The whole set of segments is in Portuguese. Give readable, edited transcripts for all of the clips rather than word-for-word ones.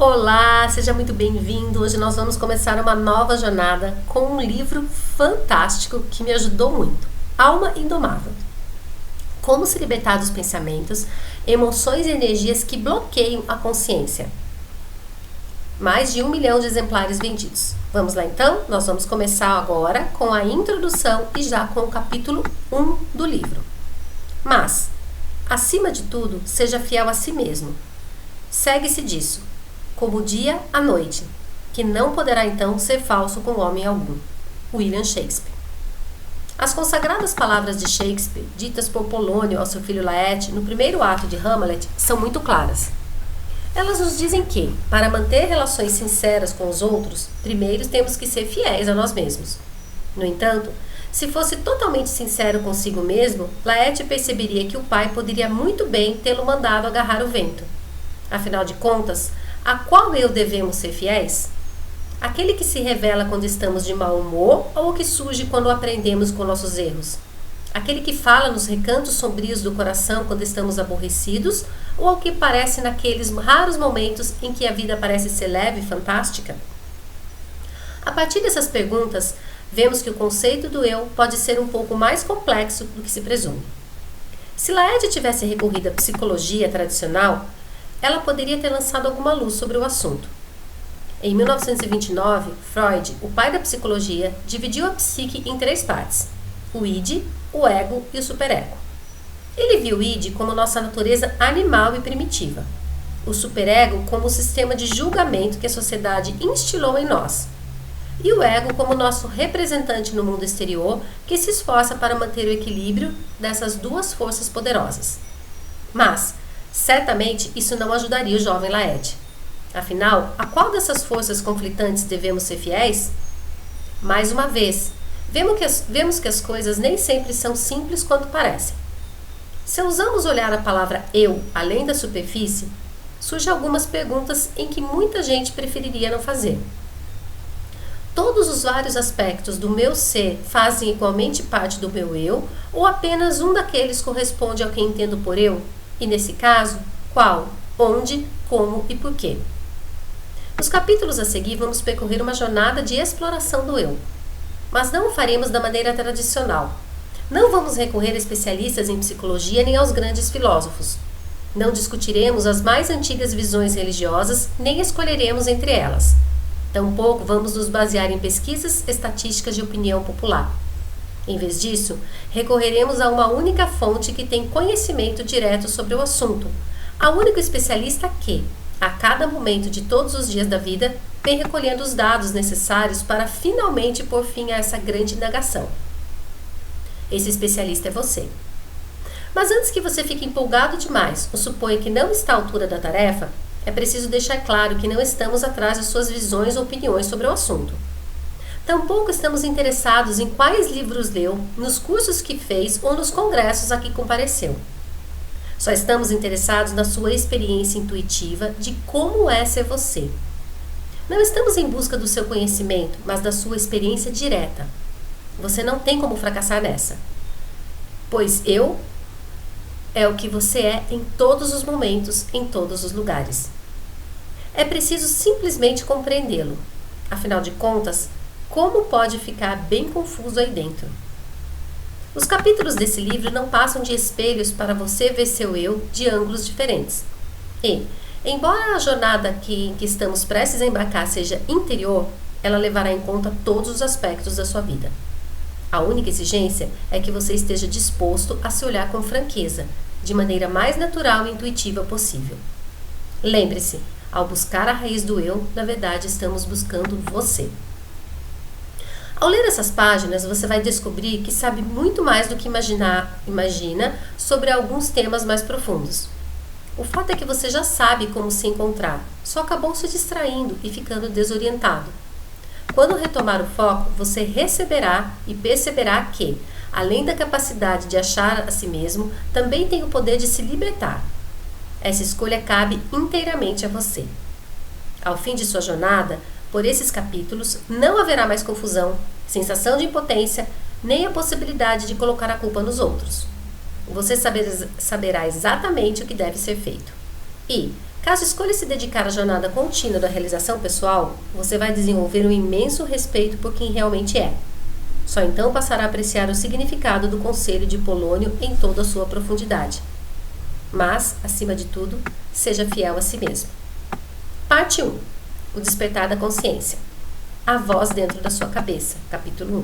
Olá, seja muito bem-vindo. Hoje nós vamos começar uma nova jornada com um livro fantástico que me ajudou muito. Alma Indomável. Como se libertar dos pensamentos, emoções e energias que bloqueiam a consciência. Mais de 1 milhão de exemplares vendidos. Vamos lá então? Nós vamos começar agora com a introdução e já com o capítulo 1 do livro. Mas, acima de tudo, seja fiel a si mesmo. Segue-se disso, como o dia à noite, que não poderá então ser falso com homem algum. William Shakespeare. As consagradas palavras de Shakespeare, ditas por Polônio ao seu filho Laerte no primeiro ato de Hamlet, são muito claras. Elas nos dizem que, para manter relações sinceras com os outros, primeiro temos que ser fiéis a nós mesmos. No entanto, se fosse totalmente sincero consigo mesmo, Laerte perceberia que o pai poderia muito bem tê-lo mandado agarrar o vento. Afinal de contas, a qual eu devemos ser fiéis? Aquele que se revela quando estamos de mau humor ou o que surge quando aprendemos com nossos erros? Aquele que fala nos recantos sombrios do coração quando estamos aborrecidos ou ao que parece naqueles raros momentos em que a vida parece ser leve e fantástica? A partir dessas perguntas, vemos que o conceito do eu pode ser um pouco mais complexo do que se presume. Se Laerte tivesse recorrido à psicologia tradicional, ela poderia ter lançado alguma luz sobre o assunto. Em 1929, Freud, o pai da psicologia, dividiu a psique em 3 partes: o id, o ego e o superego. Ele viu o id como nossa natureza animal e primitiva, o superego como o sistema de julgamento que a sociedade instilou em nós, e o ego como nosso representante no mundo exterior que se esforça para manter o equilíbrio dessas duas forças poderosas. Mas, certamente, isso não ajudaria o jovem Laerte. Afinal, a qual dessas forças conflitantes devemos ser fiéis? Mais uma vez, vemos que as coisas nem sempre são simples quanto parecem. Se ousamos olhar a palavra eu além da superfície, surgem algumas perguntas em que muita gente preferiria não fazer. Todos os vários aspectos do meu ser fazem igualmente parte do meu eu, ou apenas um daqueles corresponde ao que entendo por eu? E nesse caso, qual, onde, como e por quê? Nos capítulos a seguir vamos percorrer uma jornada de exploração do eu. Mas não o faremos da maneira tradicional. Não vamos recorrer a especialistas em psicologia nem aos grandes filósofos. Não discutiremos as mais antigas visões religiosas, nem escolheremos entre elas. Tampouco vamos nos basear em pesquisas estatísticas de opinião popular. Em vez disso, recorreremos a uma única fonte que tem conhecimento direto sobre o assunto, a único especialista que, a cada momento de todos os dias da vida, vem recolhendo os dados necessários para finalmente pôr fim a essa grande indagação. Esse especialista é você. Mas antes que você fique empolgado demais ou suponha que não está à altura da tarefa, é preciso deixar claro que não estamos atrás de suas visões ou opiniões sobre o assunto. Tampouco estamos interessados em quais livros leu, nos cursos que fez ou nos congressos a que compareceu. Só estamos interessados na sua experiência intuitiva de como é ser você. Não estamos em busca do seu conhecimento, mas da sua experiência direta. Você não tem como fracassar nessa. Pois eu é o que você é em todos os momentos, em todos os lugares. É preciso simplesmente compreendê-lo. Afinal de contas, como pode ficar bem confuso aí dentro? Os capítulos desse livro não passam de espelhos para você ver seu eu de ângulos diferentes. E, embora a jornada em que estamos prestes a embarcar seja interior, ela levará em conta todos os aspectos da sua vida. A única exigência é que você esteja disposto a se olhar com franqueza, de maneira mais natural e intuitiva possível. Lembre-se, ao buscar a raiz do eu, na verdade estamos buscando você. Ao ler essas páginas, você vai descobrir que sabe muito mais do que imagina sobre alguns temas mais profundos. O fato é que você já sabe como se encontrar, só acabou se distraindo e ficando desorientado. Quando retomar o foco, você receberá e perceberá que, além da capacidade de achar a si mesmo, também tem o poder de se libertar. Essa escolha cabe inteiramente a você. Ao fim de sua jornada, por esses capítulos, não haverá mais confusão, sensação de impotência, nem a possibilidade de colocar a culpa nos outros. Você saberá exatamente o que deve ser feito. E, Caso escolha se dedicar à jornada contínua da realização pessoal, você vai desenvolver um imenso respeito por quem realmente é. Só então passará a apreciar o significado do conselho de Polônio em toda a sua profundidade. Mas, acima de tudo, seja fiel a si mesmo. Parte 1. O despertar da consciência. A voz dentro da sua cabeça. Capítulo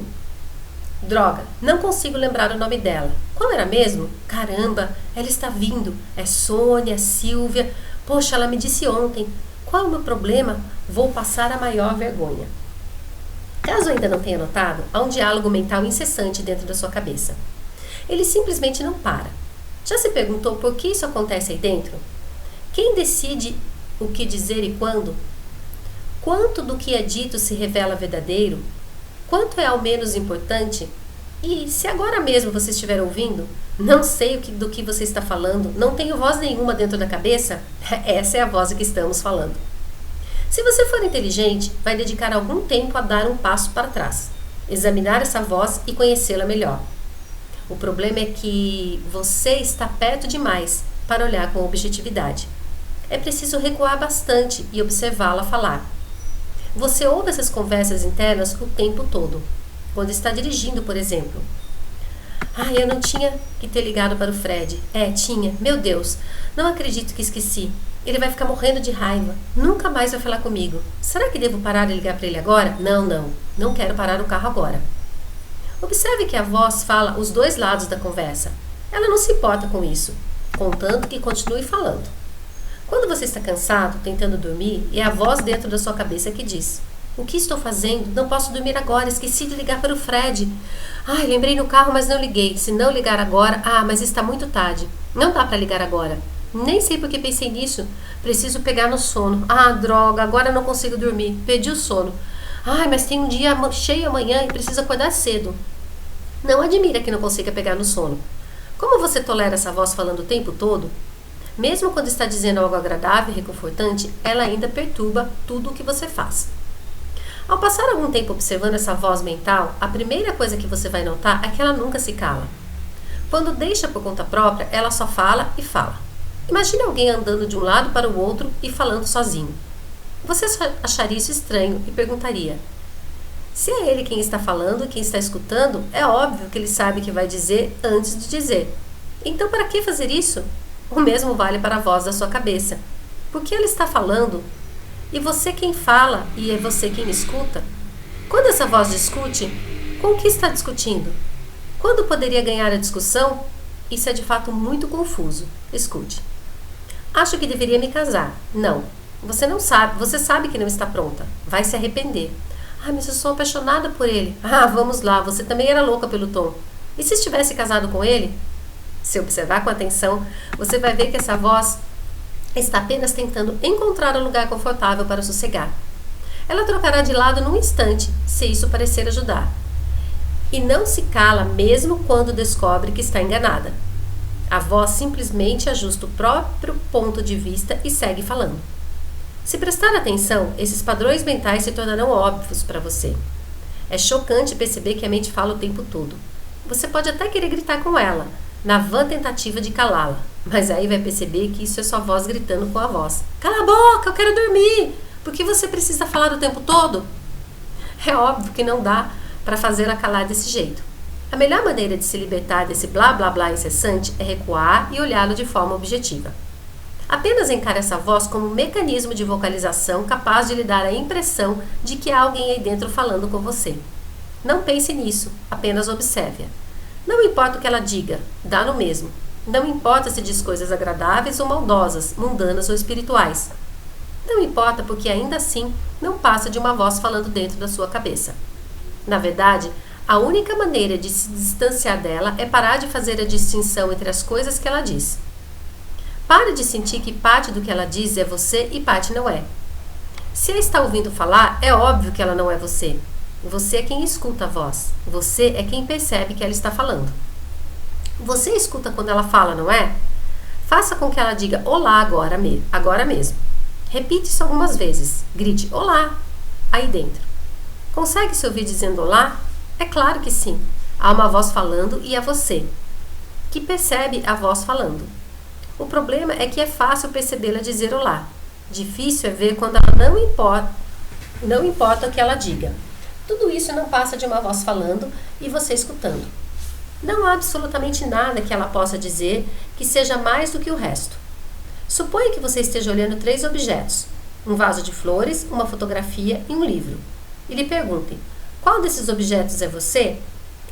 1. Droga, não consigo lembrar o nome dela. Qual era mesmo? Caramba, ela está vindo. É Sônia, Silvia. Poxa, ela me disse ontem. Qual é o meu problema? Vou passar a maior vergonha. Caso ainda não tenha notado, há um diálogo mental incessante dentro da sua cabeça. Ele simplesmente não para. Já se perguntou por que isso acontece aí dentro? Quem decide o que dizer e quando? Quanto do que é dito se revela verdadeiro? Quanto é ao menos importante? E se agora mesmo você estiver ouvindo, não sei do que você está falando, não tenho voz nenhuma dentro da cabeça? Essa é a voz de que estamos falando. Se você for inteligente, vai dedicar algum tempo a dar um passo para trás, examinar essa voz e conhecê-la melhor. O problema é que você está perto demais para olhar com objetividade. É preciso recuar bastante e observá-la falar. Você ouve essas conversas internas o tempo todo. Quando está dirigindo, por exemplo. Eu não tinha que ter ligado para o Fred. Tinha. Meu Deus, não acredito que esqueci. Ele vai ficar morrendo de raiva. Nunca mais vai falar comigo. Será que devo parar e ligar para ele agora? Não quero parar o carro agora. Observe que a voz fala os dois lados da conversa. Ela não se importa com isso, contanto que continue falando. Quando você está cansado, tentando dormir, é a voz dentro da sua cabeça que diz: o que estou fazendo? Não posso dormir agora, esqueci de ligar para o Fred. Lembrei no carro, mas não liguei. Se não ligar agora, mas está muito tarde. Não dá para ligar agora. Nem sei porque pensei nisso. Preciso pegar no sono. Droga, agora não consigo dormir. Perdi o sono. Mas tem um dia cheio amanhã e preciso acordar cedo. Não admira que não consiga pegar no sono. Como você tolera essa voz falando o tempo todo? Mesmo quando está dizendo algo agradável e reconfortante, ela ainda perturba tudo o que você faz. Ao passar algum tempo observando essa voz mental, a primeira coisa que você vai notar é que ela nunca se cala. Quando deixa por conta própria, ela só fala e fala. Imagine alguém andando de um lado para o outro e falando sozinho. Você acharia isso estranho e perguntaria: se é ele quem está falando e quem está escutando, é óbvio que ele sabe o que vai dizer antes de dizer. Então, para que fazer isso? O mesmo vale para a voz da sua cabeça. Porque ela está falando e você quem fala e é você quem escuta. Quando essa voz discute, com o que está discutindo? Quando poderia ganhar a discussão? Isso é de fato muito confuso. Escute. Acho que deveria me casar. Não. Você não sabe. Você sabe que não está pronta. Vai se arrepender. Mas eu sou apaixonada por ele. Vamos lá. Você também era louca pelo Tom. E se estivesse casado com ele? Se observar com atenção, você vai ver que essa voz está apenas tentando encontrar um lugar confortável para sossegar. Ela trocará de lado num instante, se isso parecer ajudar. E não se cala mesmo quando descobre que está enganada. A voz simplesmente ajusta o próprio ponto de vista e segue falando. Se prestar atenção, esses padrões mentais se tornarão óbvios para você. É chocante perceber que a mente fala o tempo todo. Você pode até querer gritar com ela, na vã tentativa de calá-la, mas aí vai perceber que isso é sua voz gritando com a voz. Cala a boca, eu quero dormir! Por que você precisa falar o tempo todo? É óbvio que não dá para fazê-la calar desse jeito. A melhor maneira de se libertar desse blá blá blá incessante é recuar e olhá-lo de forma objetiva. Apenas encare essa voz como um mecanismo de vocalização capaz de lhe dar a impressão de que há alguém aí dentro falando com você. Não pense nisso, apenas observe-a. Não importa o que ela diga, dá no mesmo. Não importa se diz coisas agradáveis ou maldosas, mundanas ou espirituais. Não importa porque ainda assim não passa de uma voz falando dentro da sua cabeça. Na verdade, a única maneira de se distanciar dela é parar de fazer a distinção entre as coisas que ela diz. Pare de sentir que parte do que ela diz é você e parte não é. Se a está ouvindo falar, é óbvio que ela não é você. Você é quem escuta a voz. Você é quem percebe que ela está falando. Você escuta quando ela fala, não é? Faça com que ela diga olá agora mesmo. Repite isso algumas vezes. Grite olá aí dentro. Consegue se ouvir dizendo olá? É claro que sim. Há uma voz falando e é você que percebe a voz falando. O problema é que é fácil percebê-la dizer olá. Difícil é ver quando ela não importa o que ela diga. Tudo isso não passa de uma voz falando e você escutando. Não há absolutamente nada que ela possa dizer que seja mais do que o resto. Suponha que você esteja olhando 3 objetos, um vaso de flores, uma fotografia e um livro. E lhe perguntem, qual desses objetos é você?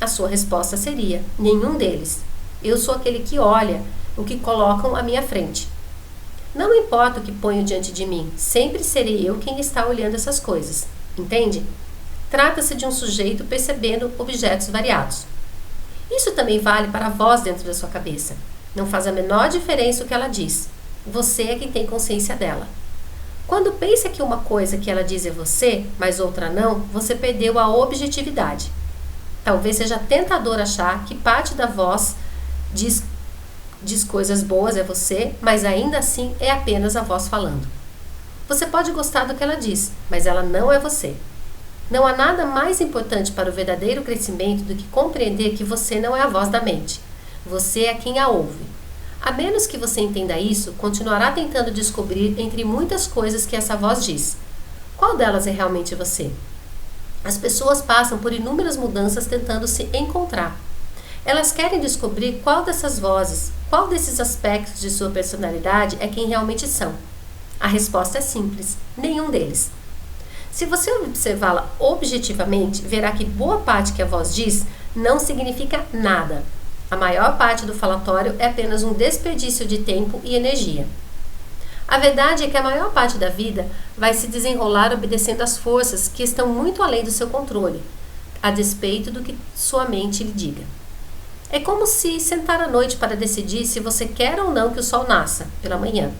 A sua resposta seria, nenhum deles. Eu sou aquele que olha o que colocam à minha frente. Não importa o que ponho diante de mim, sempre serei eu quem está olhando essas coisas. Entende? Trata-se de um sujeito percebendo objetos variados. Isso também vale para a voz dentro da sua cabeça. Não faz a menor diferença o que ela diz. Você é quem tem consciência dela. Quando pensa que uma coisa que ela diz é você, mas outra não, você perdeu a objetividade. Talvez seja tentador achar que parte da voz diz coisas boas é você, mas ainda assim é apenas a voz falando. Você pode gostar do que ela diz, mas ela não é você. Não há nada mais importante para o verdadeiro crescimento do que compreender que você não é a voz da mente. Você é quem a ouve. A menos que você entenda isso, continuará tentando descobrir entre muitas coisas que essa voz diz. Qual delas é realmente você? As pessoas passam por inúmeras mudanças tentando se encontrar. Elas querem descobrir qual dessas vozes, qual desses aspectos de sua personalidade é quem realmente são. A resposta é simples: nenhum deles. Se você observá-la objetivamente, verá que boa parte que a voz diz não significa nada. A maior parte do falatório é apenas um desperdício de tempo e energia. A verdade é que a maior parte da vida vai se desenrolar obedecendo às forças que estão muito além do seu controle, a despeito do que sua mente lhe diga. É como se sentar à noite para decidir se você quer ou não que o sol nasça pela manhã.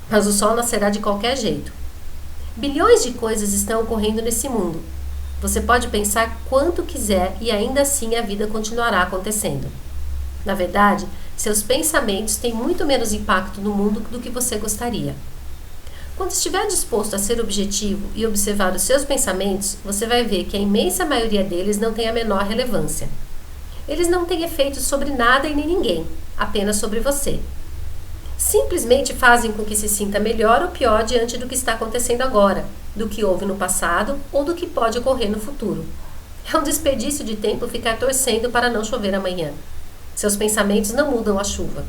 Mas o sol nascerá de qualquer jeito. Bilhões de coisas estão ocorrendo nesse mundo. Você pode pensar quanto quiser e ainda assim a vida continuará acontecendo. Na verdade, seus pensamentos têm muito menos impacto no mundo do que você gostaria. Quando estiver disposto a ser objetivo e observar os seus pensamentos, você vai ver que a imensa maioria deles não tem a menor relevância. Eles não têm efeito sobre nada e nem ninguém, apenas sobre você. Simplesmente fazem com que se sinta melhor ou pior diante do que está acontecendo agora, do que houve no passado ou do que pode ocorrer no futuro. É um desperdício de tempo ficar torcendo para não chover amanhã. Seus pensamentos não mudam a chuva.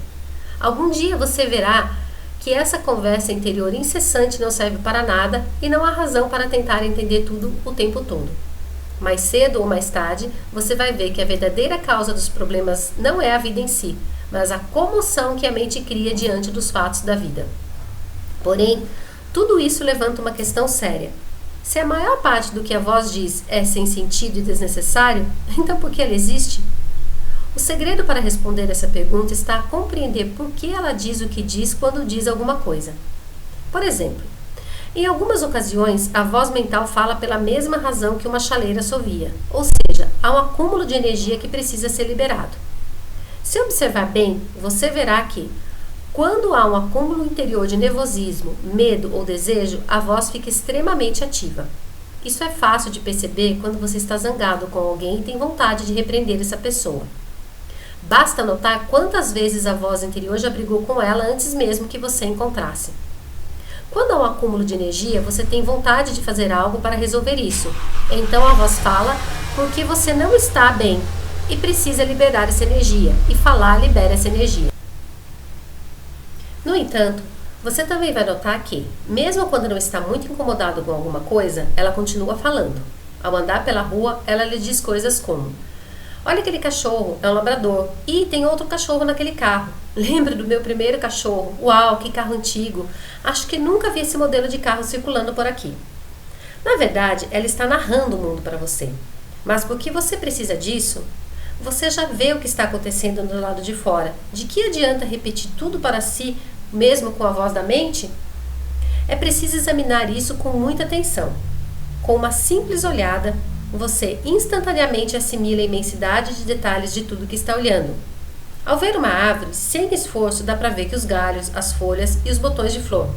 Algum dia você verá que essa conversa interior incessante não serve para nada e não há razão para tentar entender tudo o tempo todo. Mais cedo ou mais tarde, você vai ver que a verdadeira causa dos problemas não é a vida em si, mas a comoção que a mente cria diante dos fatos da vida. Porém, tudo isso levanta uma questão séria. Se a maior parte do que a voz diz é sem sentido e desnecessário, então por que ela existe? O segredo para responder essa pergunta está a compreender por que ela diz o que diz quando diz alguma coisa. Por exemplo, em algumas ocasiões, a voz mental fala pela mesma razão que uma chaleira assovia, ou seja, há um acúmulo de energia que precisa ser liberado. Se observar bem, você verá que, quando há um acúmulo interior de nervosismo, medo ou desejo, a voz fica extremamente ativa. Isso é fácil de perceber quando você está zangado com alguém e tem vontade de repreender essa pessoa. Basta notar quantas vezes a voz interior já brigou com ela antes mesmo que você encontrasse. Quando há um acúmulo de energia, você tem vontade de fazer algo para resolver isso. Então a voz fala porque você não está bem e precisa liberar essa energia, e falar libera essa energia. No entanto, você também vai notar que, mesmo quando não está muito incomodado com alguma coisa, ela continua falando. Ao andar pela rua, ela lhe diz coisas como: olha aquele cachorro, é um labrador. E tem outro cachorro naquele carro. Lembra do meu primeiro cachorro? Uau, que carro antigo. Acho que nunca vi esse modelo de carro circulando por aqui. Na verdade, ela está narrando o mundo para você. Mas por que você precisa disso? Você já vê o que está acontecendo do lado de fora. De que adianta repetir tudo para si, mesmo com a voz da mente? É preciso examinar isso com muita atenção. Com uma simples olhada, você instantaneamente assimila a imensidade de detalhes de tudo que está olhando. Ao ver uma árvore, sem esforço, dá para ver que os galhos, as folhas e os botões de flor.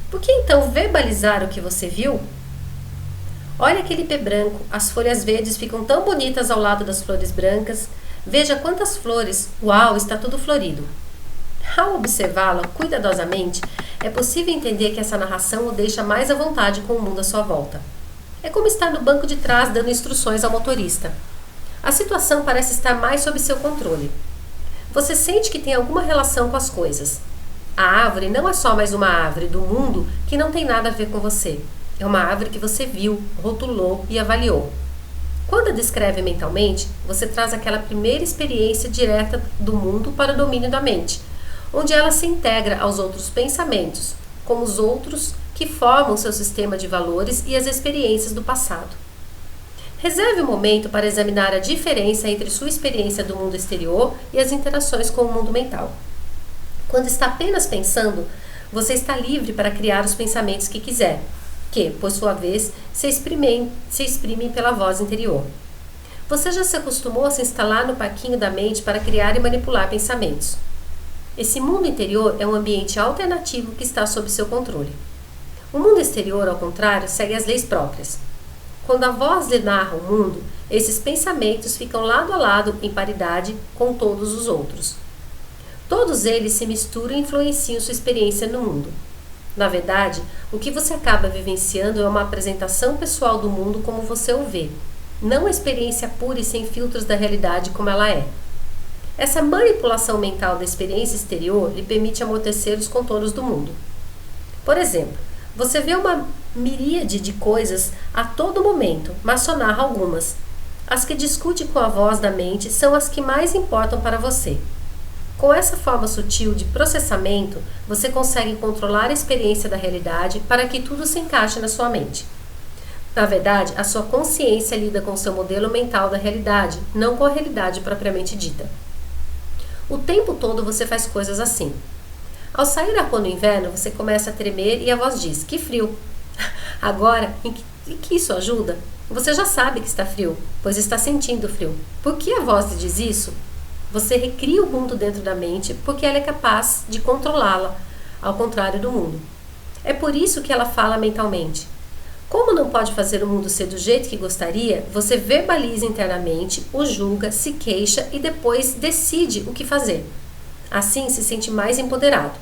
Por que então verbalizar o que você viu? Olha aquele pé branco, as folhas verdes ficam tão bonitas ao lado das flores brancas. Veja quantas flores, uau, está tudo florido. Ao observá-la cuidadosamente, é possível entender que essa narração o deixa mais à vontade com o mundo à sua volta. É como estar no banco de trás dando instruções ao motorista. A situação parece estar mais sob seu controle. Você sente que tem alguma relação com as coisas. A árvore não é só mais uma árvore do mundo que não tem nada a ver com você. É uma árvore que você viu, rotulou e avaliou. Quando a descreve mentalmente, você traz aquela primeira experiência direta do mundo para o domínio da mente, onde ela se integra aos outros pensamentos, como os outros que formam seu sistema de valores e as experiências do passado. Reserve um momento para examinar a diferença entre sua experiência do mundo exterior e as interações com o mundo mental. Quando está apenas pensando, você está livre para criar os pensamentos que quiser, que, por sua vez, se exprimem pela voz interior. Você já se acostumou a se instalar no parquinho da mente para criar e manipular pensamentos. Esse mundo interior é um ambiente alternativo que está sob seu controle. O mundo exterior, ao contrário, segue as leis próprias. Quando a voz lhe narra o mundo, esses pensamentos ficam lado a lado em paridade com todos os outros. Todos eles se misturam e influenciam sua experiência no mundo. Na verdade, o que você acaba vivenciando é uma apresentação pessoal do mundo como você o vê, não a experiência pura e sem filtros da realidade como ela é. Essa manipulação mental da experiência exterior lhe permite amortecer os contornos do mundo. Por exemplo, você vê uma miríade de coisas a todo momento, mas só narra algumas. As que discute com a voz da mente são as que mais importam para você. Com essa forma sutil de processamento, você consegue controlar a experiência da realidade para que tudo se encaixe na sua mente. Na verdade, a sua consciência lida com seu modelo mental da realidade, não com a realidade propriamente dita. O tempo todo você faz coisas assim. Ao sair da rua no inverno, você começa a tremer e a voz diz: "Que frio!" Agora, em que isso ajuda? Você já sabe que está frio, pois está sentindo frio. Por que a voz lhe diz isso? Você recria o mundo dentro da mente porque ela é capaz de controlá-la, ao contrário do mundo. É por isso que ela fala mentalmente. Como não pode fazer o mundo ser do jeito que gostaria, você verbaliza internamente, o julga, se queixa e depois decide o que fazer. Assim se sente mais empoderado.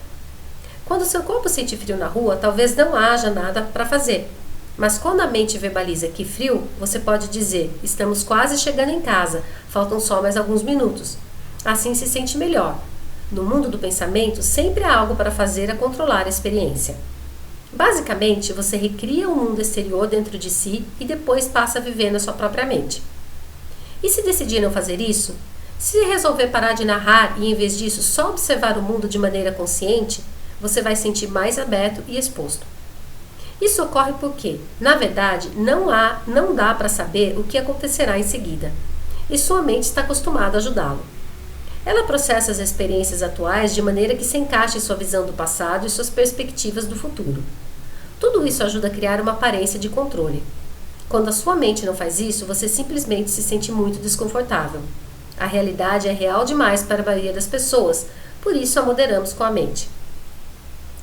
Quando seu corpo sente frio na rua, talvez não haja nada para fazer. Mas quando a mente verbaliza que frio, você pode dizer: "Estamos quase chegando em casa, faltam só mais alguns minutos." Assim se sente melhor. No mundo do pensamento, sempre há algo para fazer a controlar a experiência. Basicamente, você recria o mundo exterior dentro de si e depois passa a viver na sua própria mente. E se decidir não fazer isso? Se resolver parar de narrar e, em vez disso, só observar o mundo de maneira consciente, você vai sentir mais aberto e exposto. Isso ocorre porque, na verdade, não dá para saber o que acontecerá em seguida, e sua mente está acostumada a ajudá-lo. Ela processa as experiências atuais de maneira que se encaixe em sua visão do passado e suas perspectivas do futuro. Tudo isso ajuda a criar uma aparência de controle. Quando a sua mente não faz isso, você simplesmente se sente muito desconfortável. A realidade é real demais para a maioria das pessoas, por isso a moderamos com a mente.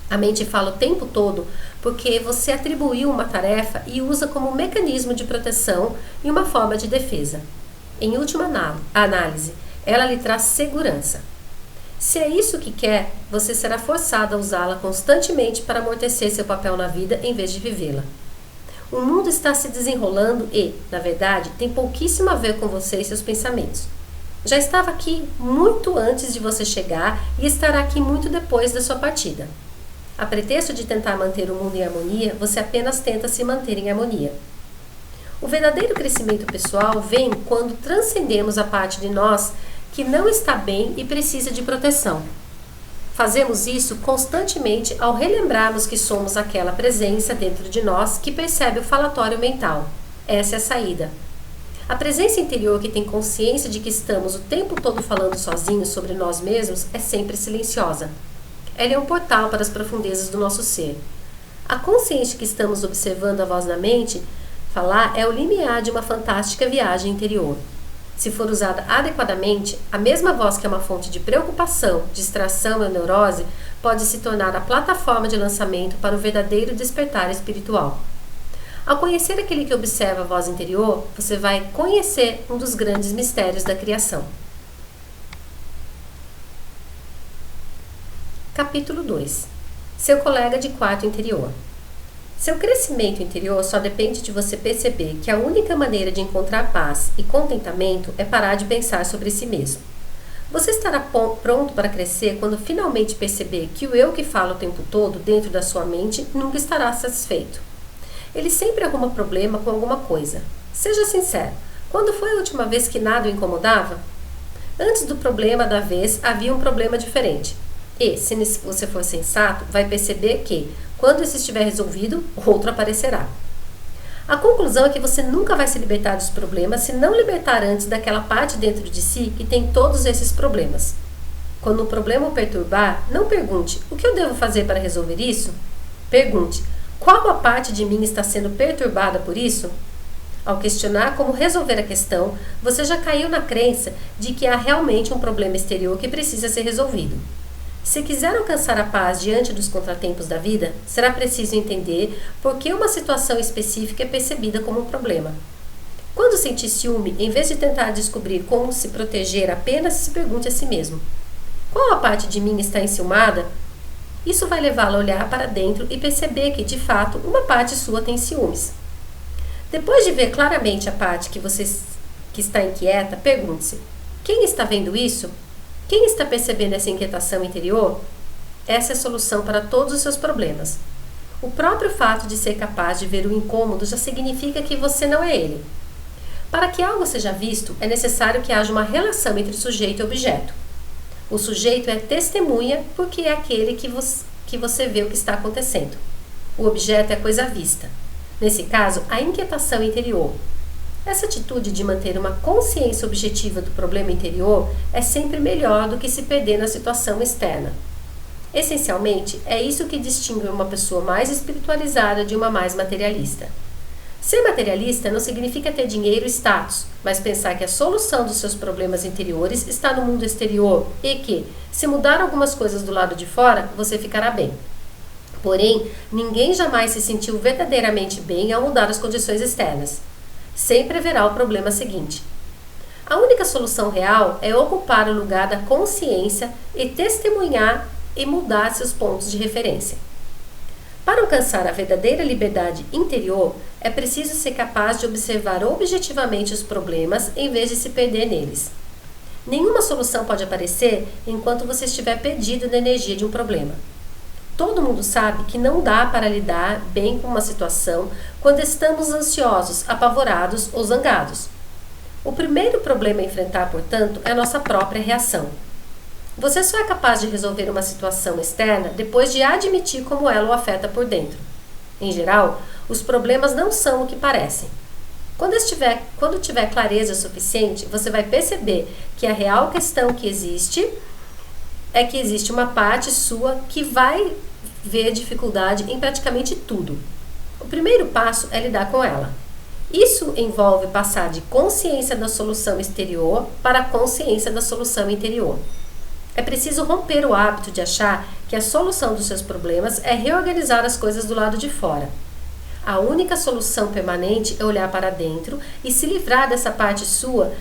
A mente fala o tempo todo porque você atribuiu uma tarefa e usa como mecanismo de proteção e uma forma de defesa. Em última análise, ela lhe traz segurança. Se é isso que quer, você será forçado a usá-la constantemente para amortecer seu papel na vida em vez de vivê-la. O mundo está se desenrolando e, na verdade, tem pouquíssimo a ver com você e seus pensamentos. Já estava aqui muito antes de você chegar e estará aqui muito depois da sua partida. A pretexto de tentar manter o mundo em harmonia, você apenas tenta se manter em harmonia. O verdadeiro crescimento pessoal vem quando transcendemos a parte de nós que não está bem e precisa de proteção. Fazemos isso constantemente ao relembrarmos que somos aquela presença dentro de nós que percebe o falatório mental. Essa é a saída. A presença interior que tem consciência de que estamos o tempo todo falando sozinhos sobre nós mesmos é sempre silenciosa. Ela é um portal para as profundezas do nosso ser. A consciência que estamos observando a voz da mente falar é o limiar de uma fantástica viagem interior. Se for usada adequadamente, a mesma voz que é uma fonte de preocupação, distração e neurose pode se tornar a plataforma de lançamento para o verdadeiro despertar espiritual. Ao conhecer aquele que observa a voz interior, você vai conhecer um dos grandes mistérios da criação. Capítulo 2. Seu colega de quarto interior. Seu crescimento interior só depende de você perceber que a única maneira de encontrar paz e contentamento é parar de pensar sobre si mesmo. Você estará pronto para crescer quando finalmente perceber que o eu que fala o tempo todo dentro da sua mente nunca estará satisfeito. Ele sempre arruma problema com alguma coisa. Seja sincero, quando foi a última vez que nada o incomodava? Antes do problema da vez havia um problema diferente. E, se você for sensato, vai perceber que, quando esse estiver resolvido, outro aparecerá. A conclusão é que você nunca vai se libertar dos problemas se não libertar antes daquela parte dentro de si que tem todos esses problemas. Quando um problema o perturbar, não pergunte: o que eu devo fazer para resolver isso? Pergunte: qual a parte de mim está sendo perturbada por isso? Ao questionar como resolver a questão, você já caiu na crença de que há realmente um problema exterior que precisa ser resolvido. Se quiser alcançar a paz diante dos contratempos da vida, será preciso entender por que uma situação específica é percebida como um problema. Quando sentir ciúme, em vez de tentar descobrir como se proteger, apenas se pergunte a si mesmo: qual a parte de mim está enciumada? Isso vai levá-lo a olhar para dentro e perceber que, de fato, uma parte sua tem ciúmes. Depois de ver claramente a parte que está inquieta, pergunte-se: quem está vendo isso? Quem está percebendo essa inquietação interior? Essa é a solução para todos os seus problemas. O próprio fato de ser capaz de ver o incômodo já significa que você não é ele. Para que algo seja visto, é necessário que haja uma relação entre sujeito e objeto. O sujeito é testemunha porque é aquele que você vê o que está acontecendo. O objeto é a coisa vista. Nesse caso, a inquietação interior. Essa atitude de manter uma consciência objetiva do problema interior é sempre melhor do que se perder na situação externa. Essencialmente, é isso que distingue uma pessoa mais espiritualizada de uma mais materialista. Ser materialista não significa ter dinheiro e status, mas pensar que a solução dos seus problemas interiores está no mundo exterior e que, se mudar algumas coisas do lado de fora, você ficará bem. Porém, ninguém jamais se sentiu verdadeiramente bem ao mudar as condições externas. Sempre haverá o problema seguinte. A única solução real é ocupar o lugar da consciência e testemunhar e mudar seus pontos de referência. Para alcançar a verdadeira liberdade interior, é preciso ser capaz de observar objetivamente os problemas em vez de se perder neles. Nenhuma solução pode aparecer enquanto você estiver perdido na energia de um problema. Todo mundo sabe que não dá para lidar bem com uma situação quando estamos ansiosos, apavorados ou zangados. O primeiro problema a enfrentar, portanto, é a nossa própria reação. Você só é capaz de resolver uma situação externa depois de admitir como ela o afeta por dentro. Em geral, os problemas não são o que parecem. Quando tiver clareza suficiente, você vai perceber que a real questão que existe é que existe uma parte sua que vai ver dificuldade em praticamente tudo. O primeiro passo é lidar com ela. Isso envolve passar de consciência da solução exterior para a consciência da solução interior. É preciso romper o hábito de achar que a solução dos seus problemas é reorganizar as coisas do lado de fora. A única solução permanente é olhar para dentro e se livrar dessa parte sua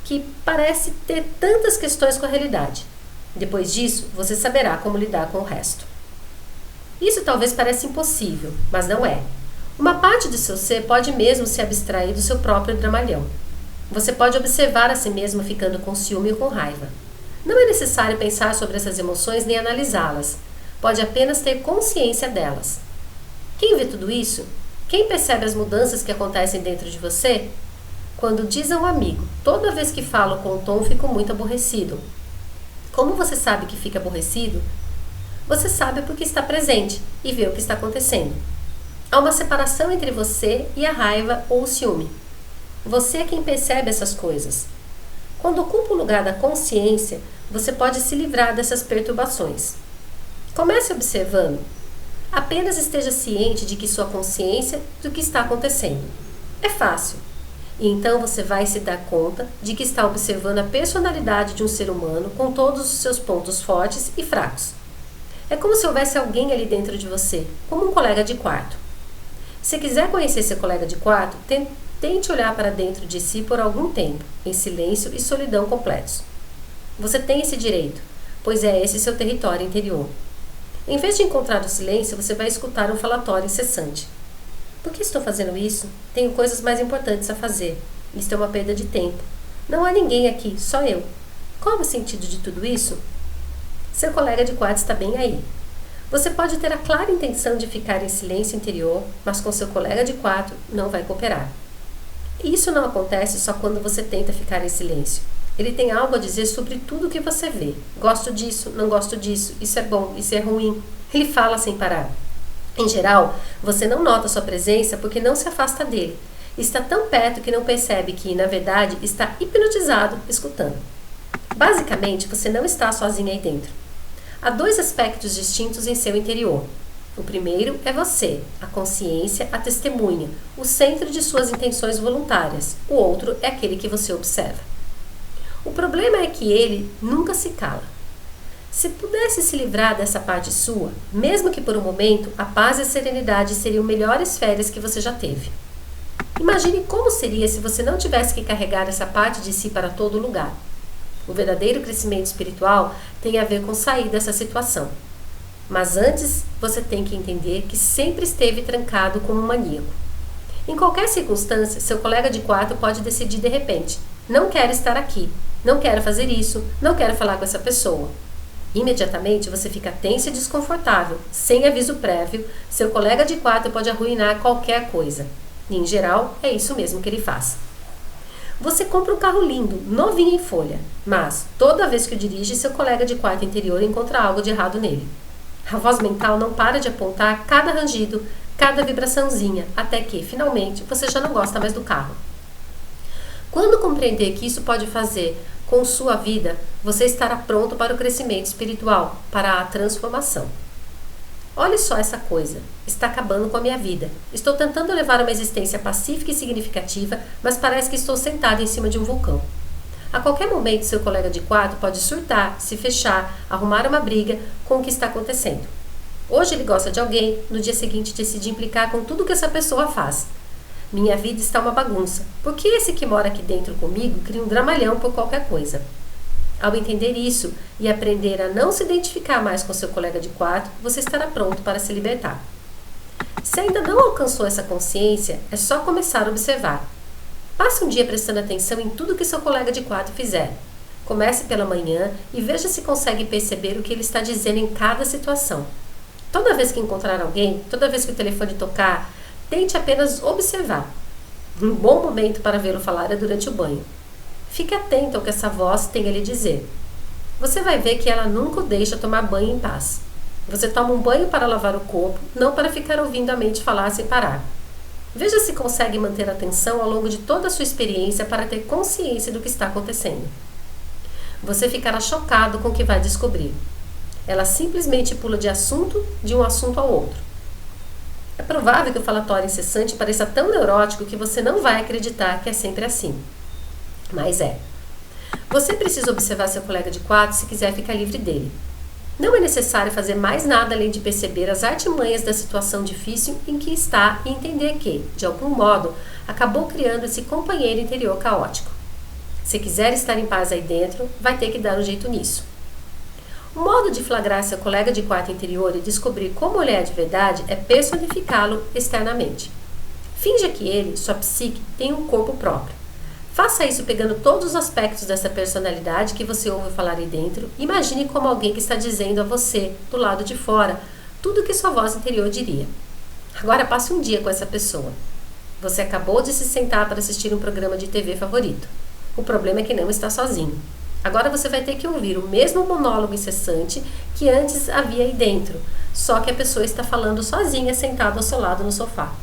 que parece ter tantas questões com a realidade. Depois disso, você saberá como lidar com o resto. Isso talvez pareça impossível, mas não é. Uma parte do seu ser pode mesmo se abstrair do seu próprio dramalhão. Você pode observar a si mesmo ficando com ciúme ou com raiva. Não é necessário pensar sobre essas emoções nem analisá-las. Pode apenas ter consciência delas. Quem vê tudo isso? Quem percebe as mudanças que acontecem dentro de você? Quando diz a um amigo: toda vez que falo com o Tom fico muito aborrecido. Como você sabe que fica aborrecido? Você sabe porque está presente e vê o que está acontecendo. Há uma separação entre você e a raiva ou o ciúme. Você é quem percebe essas coisas. Quando ocupa o lugar da consciência, você pode se livrar dessas perturbações. Comece observando. Apenas esteja ciente de que sua consciência do que está acontecendo. É fácil. E então você vai se dar conta de que está observando a personalidade de um ser humano com todos os seus pontos fortes e fracos. É como se houvesse alguém ali dentro de você, como um colega de quarto. Se quiser conhecer seu colega de quarto, tente olhar para dentro de si por algum tempo, em silêncio e solidão completos. Você tem esse direito, pois é esse seu território interior. Em vez de encontrar o silêncio, você vai escutar um falatório incessante. Por que estou fazendo isso? Tenho coisas mais importantes a fazer. Isto é uma perda de tempo. Não há ninguém aqui, só eu. Qual é o sentido de tudo isso? Seu colega de quarto está bem aí. Você pode ter a clara intenção de ficar em silêncio interior, mas com seu colega de quarto não vai cooperar. E isso não acontece só quando você tenta ficar em silêncio. Ele tem algo a dizer sobre tudo o que você vê. Gosto disso, não gosto disso, isso é bom, isso é ruim. Ele fala sem parar. Em geral, você não nota sua presença porque não se afasta dele. Está tão perto que não percebe que, na verdade, está hipnotizado escutando. Basicamente, você não está sozinho aí dentro. Há dois aspectos distintos em seu interior. O primeiro é você, a consciência, a testemunha, o centro de suas intenções voluntárias. O outro é aquele que você observa. O problema é que ele nunca se cala. Se pudesse se livrar dessa parte sua, mesmo que por um momento, a paz e a serenidade seriam melhores férias que você já teve. Imagine como seria se você não tivesse que carregar essa parte de si para todo lugar. O verdadeiro crescimento espiritual tem a ver com sair dessa situação. Mas antes, você tem que entender que sempre esteve trancado como um maníaco. Em qualquer circunstância, seu colega de quarto pode decidir de repente: não quero estar aqui, não quero fazer isso, não quero falar com essa pessoa. Imediatamente você fica tenso e desconfortável. Sem aviso prévio, seu colega de quarto pode arruinar qualquer coisa. E, em geral, é isso mesmo que ele faz. Você compra um carro lindo, novinho em folha, mas toda vez que o dirige, seu colega de quarto interior encontra algo de errado nele. A voz mental não para de apontar cada rangido, cada vibraçãozinha, até que, finalmente, você já não gosta mais do carro. Quando compreender que isso pode fazer com sua vida, você estará pronto para o crescimento espiritual, para a transformação. Olhe só essa coisa, está acabando com a minha vida. Estou tentando levar uma existência pacífica e significativa, mas parece que estou sentado em cima de um vulcão. A qualquer momento, seu colega de quarto pode surtar, se fechar, arrumar uma briga com o que está acontecendo. Hoje ele gosta de alguém, no dia seguinte decide implicar com tudo que essa pessoa faz. Minha vida está uma bagunça. Por que esse que mora aqui dentro comigo cria um dramalhão por qualquer coisa? Ao entender isso e aprender a não se identificar mais com seu colega de quarto, você estará pronto para se libertar. Se ainda não alcançou essa consciência, é só começar a observar. Passe um dia prestando atenção em tudo que seu colega de quarto fizer. Comece pela manhã e veja se consegue perceber o que ele está dizendo em cada situação. Toda vez que encontrar alguém, toda vez que o telefone tocar, tente apenas observar. Um bom momento para vê-lo falar é durante o banho. Fique atento ao que essa voz tem a lhe dizer. Você vai ver que ela nunca o deixa tomar banho em paz. Você toma um banho para lavar o corpo, não para ficar ouvindo a mente falar sem parar. Veja se consegue manter a atenção ao longo de toda a sua experiência para ter consciência do que está acontecendo. Você ficará chocado com o que vai descobrir. Ela simplesmente pula de um assunto ao outro. É provável que o falatório incessante pareça tão neurótico que você não vai acreditar que é sempre assim. Mas é. Você precisa observar seu colega de quarto se quiser ficar livre dele. Não é necessário fazer mais nada além de perceber as artimanhas da situação difícil em que está e entender que, de algum modo, acabou criando esse companheiro interior caótico. Se quiser estar em paz aí dentro, vai ter que dar um jeito nisso. O modo de flagrar seu colega de quarto interior e descobrir como ele é de verdade é personificá-lo externamente. Finja que ele, sua psique, tem um corpo próprio. Faça isso pegando todos os aspectos dessa personalidade que você ouve falar aí dentro. Imagine como alguém que está dizendo a você, do lado de fora, tudo o que sua voz interior diria. Agora passe um dia com essa pessoa. Você acabou de se sentar para assistir um programa de TV favorito. O problema é que não está sozinho. Agora você vai ter que ouvir o mesmo monólogo incessante que antes havia aí dentro, só que a pessoa está falando sozinha, sentada ao seu lado no sofá.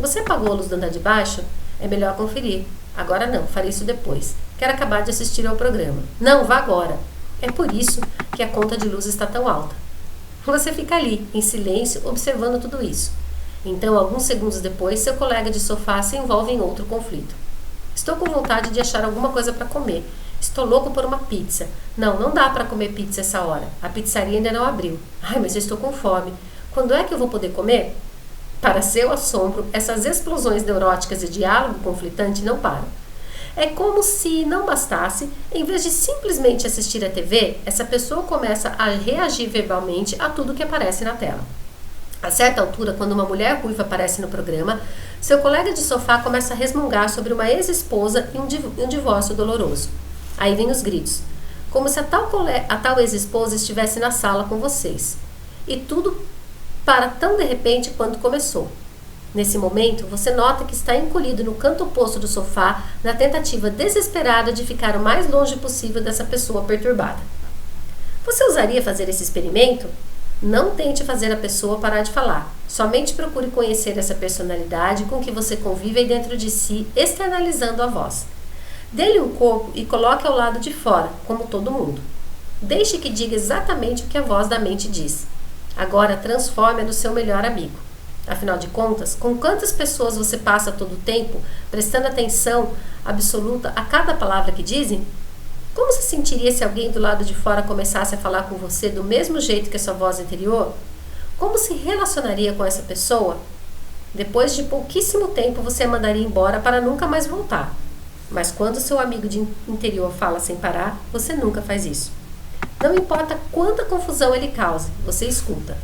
Você apagou a luz do andar de baixo? É melhor conferir. Agora não, farei isso depois. Quero acabar de assistir ao programa. Não, vá agora. É por isso que a conta de luz está tão alta. Você fica ali, em silêncio, observando tudo isso. Então, alguns segundos depois, seu colega de sofá se envolve em outro conflito. Estou com vontade de achar alguma coisa para comer. Estou louco por uma pizza. Não, não dá para comer pizza essa hora. A pizzaria ainda não abriu. Ai, mas eu estou com fome. Quando é que eu vou poder comer? Para seu assombro, essas explosões neuróticas e diálogo conflitante não param. É como se não bastasse, em vez de simplesmente assistir a TV, essa pessoa começa a reagir verbalmente a tudo que aparece na tela. A certa altura, quando uma mulher ruiva aparece no programa, seu colega de sofá começa a resmungar sobre uma ex-esposa e um divórcio doloroso. Aí vem os gritos, como se a tal ex-esposa estivesse na sala com vocês. E tudo para tão de repente quanto começou. Nesse momento, você nota que está encolhido no canto oposto do sofá, na tentativa desesperada de ficar o mais longe possível dessa pessoa perturbada. Você ousaria fazer esse experimento? Não tente fazer a pessoa parar de falar. Somente procure conhecer essa personalidade com que você convive aí dentro de si, externalizando a voz. Dê-lhe um corpo e coloque ao lado de fora, como todo mundo. Deixe que diga exatamente o que a voz da mente diz. Agora transforme-a no seu melhor amigo. Afinal de contas, com quantas pessoas você passa todo o tempo prestando atenção absoluta a cada palavra que dizem? Como se sentiria se alguém do lado de fora começasse a falar com você do mesmo jeito que a sua voz interior? Como se relacionaria com essa pessoa? Depois de pouquíssimo tempo você a mandaria embora para nunca mais voltar. Mas quando seu amigo de interior fala sem parar, você nunca faz isso. Não importa quanta confusão ele cause, você escuta.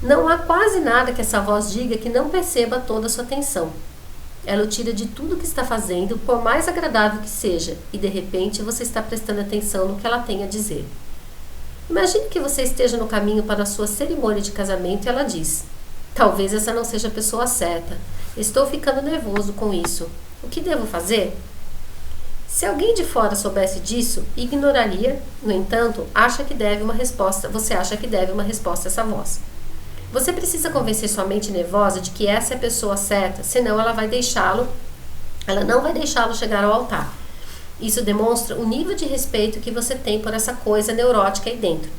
Não há quase nada que essa voz diga que não perceba toda a sua atenção. Ela o tira de tudo que está fazendo, por mais agradável que seja, e de repente você está prestando atenção no que ela tem a dizer. Imagine que você esteja no caminho para a sua cerimônia de casamento e ela diz: talvez essa não seja a pessoa certa. Estou ficando nervoso com isso. O que devo fazer? Se alguém de fora soubesse disso, ignoraria. No entanto, você acha que deve uma resposta a essa voz. Você precisa convencer sua mente nervosa de que essa é a pessoa certa, senão ela não vai deixá-lo chegar ao altar. Isso demonstra o nível de respeito que você tem por essa coisa neurótica aí dentro,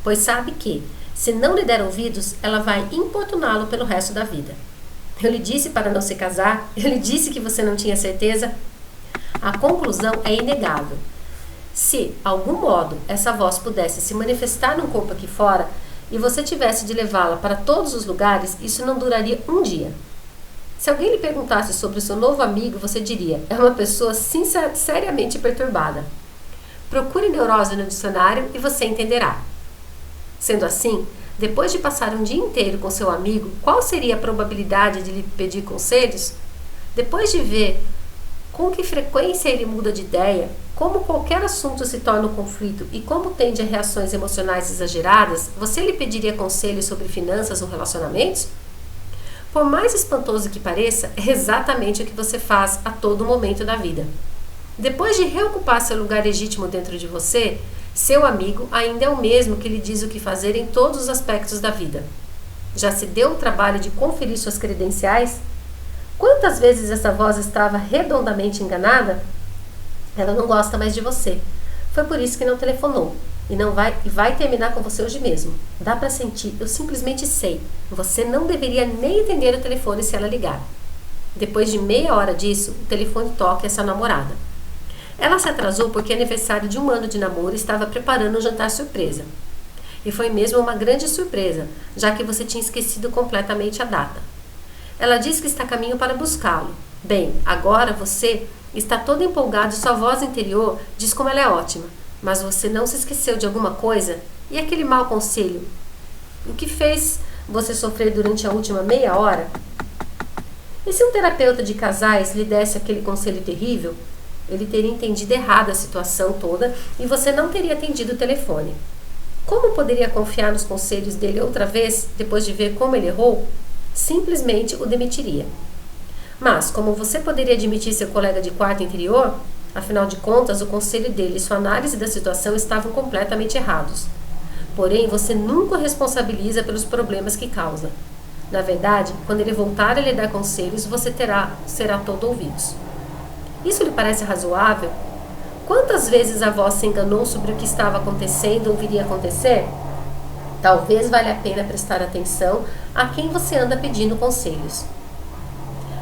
pois sabe que, se não lhe der ouvidos, ela vai importuná-lo pelo resto da vida. Eu lhe disse para não se casar? Eu lhe disse que você não tinha certeza? A conclusão é inegável. Se, algum modo, essa voz pudesse se manifestar num corpo aqui fora, e você tivesse de levá-la para todos os lugares, isso não duraria um dia. Se alguém lhe perguntasse sobre o seu novo amigo, você diria: é uma pessoa seriamente perturbada. Procure neurose no dicionário e você entenderá. Sendo assim, depois de passar um dia inteiro com seu amigo, qual seria a probabilidade de lhe pedir conselhos? Depois de ver com que frequência ele muda de ideia, como qualquer assunto se torna um conflito e como tende a reações emocionais exageradas, você lhe pediria conselhos sobre finanças ou relacionamentos? Por mais espantoso que pareça, é exatamente o que você faz a todo momento da vida. Depois de reocupar seu lugar legítimo dentro de você, seu amigo ainda é o mesmo que lhe diz o que fazer em todos os aspectos da vida. Já se deu o trabalho de conferir suas credenciais? Quantas vezes essa voz estava redondamente enganada? Ela não gosta mais de você. Foi por isso que não telefonou. E vai terminar com você hoje mesmo. Dá para sentir, eu simplesmente sei. Você não deveria nem atender o telefone se ela ligar. Depois de meia hora disso, o telefone toca essa namorada. Ela se atrasou porque é aniversário de 1 ano de namoro e estava preparando um jantar surpresa. E foi mesmo uma grande surpresa, já que você tinha esquecido completamente a data. Ela diz que está a caminho para buscá-lo. Bem, agora você está todo empolgado e sua voz interior diz como ela é ótima. Mas você não se esqueceu de alguma coisa? E aquele mau conselho? O que fez você sofrer durante a última meia hora? E se um terapeuta de casais lhe desse aquele conselho terrível? Ele teria entendido errado a situação toda e você não teria atendido o telefone. Como poderia confiar nos conselhos dele outra vez, depois de ver como ele errou? Simplesmente o demitiria. Mas, como você poderia admitir seu colega de quarto interior? Afinal de contas, o conselho dele e sua análise da situação estavam completamente errados. Porém, você nunca o responsabiliza pelos problemas que causa. Na verdade, quando ele voltar a lhe dar conselhos, você será todo ouvidos. Isso lhe parece razoável? Quantas vezes a voz se enganou sobre o que estava acontecendo ou viria a acontecer? Talvez valha a pena prestar atenção a quem você anda pedindo conselhos.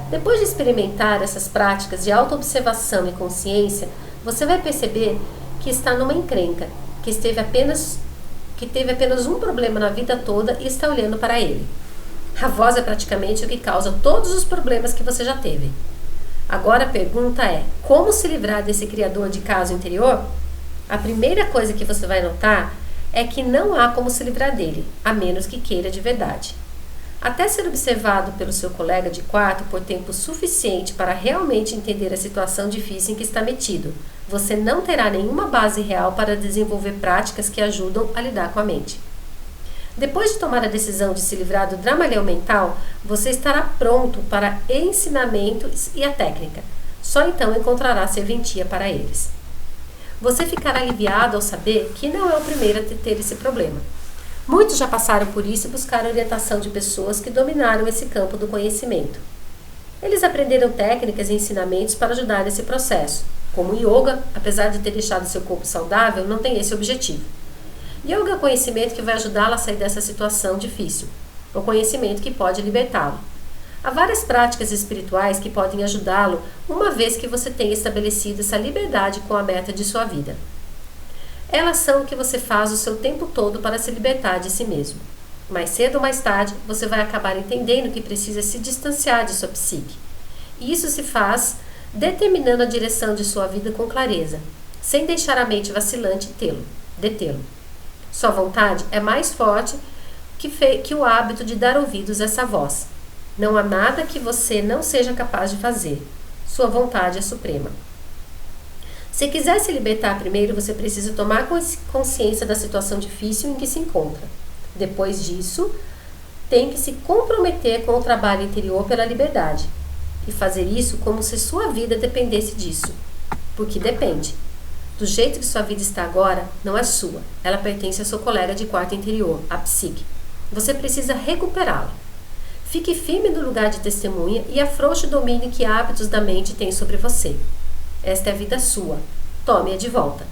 Depois de experimentar essas práticas de autoobservação e consciência, você vai perceber que está numa encrenca, que teve apenas um problema na vida toda e está olhando para ele. A voz é praticamente o que causa todos os problemas que você já teve. Agora a pergunta é: como se livrar desse criador de caso interior? A primeira coisa que você vai notar é que não há como se livrar dele, a menos que queira de verdade. Até ser observado pelo seu colega de quarto por tempo suficiente para realmente entender a situação difícil em que está metido, você não terá nenhuma base real para desenvolver práticas que ajudam a lidar com a mente. Depois de tomar a decisão de se livrar do dramalhão mental, você estará pronto para ensinamentos e a técnica. Só então encontrará serventia para eles. Você ficará aliviado ao saber que não é o primeiro a ter esse problema. Muitos já passaram por isso e buscaram orientação de pessoas que dominaram esse campo do conhecimento. Eles aprenderam técnicas e ensinamentos para ajudar nesse processo. Como o yoga, apesar de ter deixado seu corpo saudável, não tem esse objetivo. Yoga é o conhecimento que vai ajudá-lo a sair dessa situação difícil. O conhecimento que pode libertá-lo. Há várias práticas espirituais que podem ajudá-lo uma vez que você tenha estabelecido essa liberdade com a meta de sua vida. Elas são o que você faz o seu tempo todo para se libertar de si mesmo. Mais cedo ou mais tarde, você vai acabar entendendo que precisa se distanciar de sua psique. E isso se faz determinando a direção de sua vida com clareza, sem deixar a mente vacilante detê-lo. Sua vontade é mais forte que o hábito de dar ouvidos a essa voz. Não há nada que você não seja capaz de fazer. Sua vontade é suprema. Se quiser se libertar primeiro, você precisa tomar consciência da situação difícil em que se encontra. Depois disso, tem que se comprometer com o trabalho interior pela liberdade. E fazer isso como se sua vida dependesse disso. Porque depende. Do jeito que sua vida está agora, não é sua. Ela pertence ao seu colega de quarto interior, a psique. Você precisa recuperá-la. Fique firme no lugar de testemunha e afrouxe o domínio que hábitos da mente têm sobre você. Esta é a vida sua. Tome-a de volta.